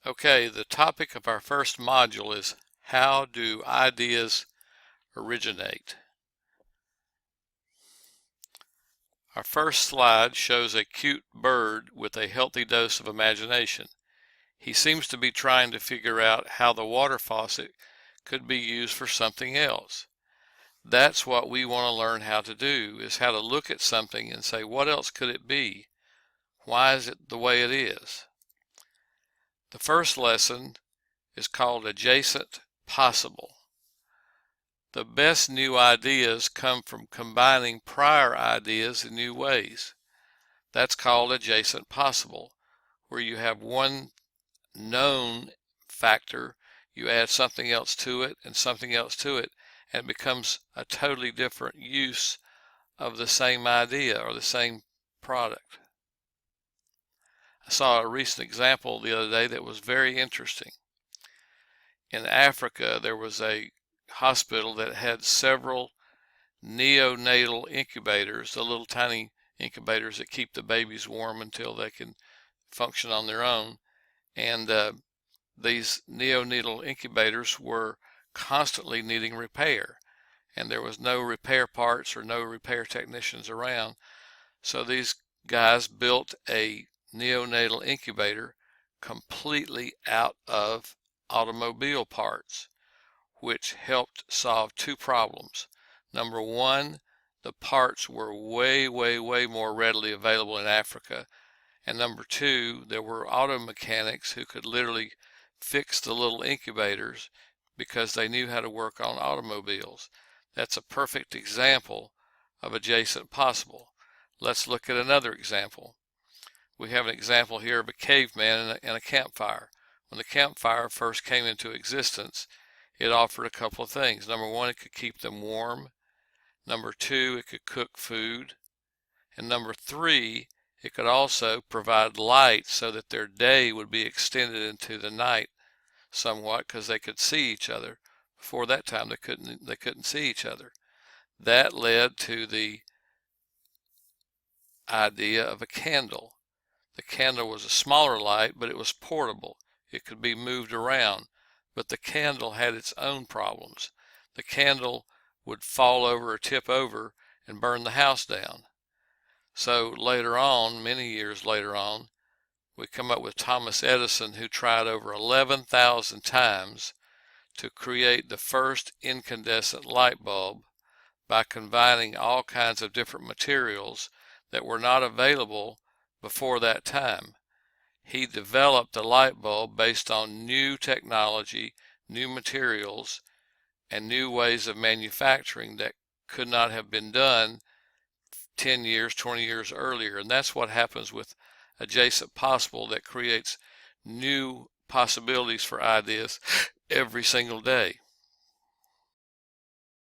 Okay, the topic of our first module is how do ideas originate? Our first slide shows a cute bird with a healthy dose of imagination. He seems to be trying to figure out how the water faucet could be used for something else. That's what we want to learn how to do, is how to look at something and say, what else could it be? Why is it the way it is? The first lesson is called Adjacent Possible. The best new ideas come from combining prior ideas in new ways. That's called adjacent possible, where you have one known factor, you add something else to it and something else to it, and it becomes a totally different use of the same idea or the same product. I saw a recent example the other day that was very interesting. In Africa, there was a hospital that had several neonatal incubators, the little tiny incubators that keep the babies warm until they can function on their own. And these neonatal incubators were constantly needing repair, and there was no repair parts or no repair technicians around. So these guys built a neonatal incubator completely out of automobile parts, which helped solve two problems. Number one, the parts were way more readily available in Africa. And number two, there were auto mechanics who could literally fix the little incubators because they knew how to work on automobiles. That's a perfect example of adjacent possible. Let's look at another example. We have an example here of a caveman and a campfire. When the campfire first came into existence, it offered a couple of things. Number one, it could keep them warm. Number two, it could cook food. And number three, it could also provide light so that their day would be extended into the night somewhat, because they could see each other. Before that time, they couldn't see each other. That led to the idea of a candle. The candle was a smaller light, but it was portable. It could be moved around, but the candle had its own problems. The candle would fall over or tip over and burn the house down. So later on, many years later on, we come up with Thomas Edison, who tried over 11,000 times to create the first incandescent light bulb by combining all kinds of different materials that were not available before that time. He developed a light bulb based on new technology, new materials, and new ways of manufacturing that could not have been done 10 years, 20 years earlier. And that's what happens with adjacent possible, that creates new possibilities for ideas every single day.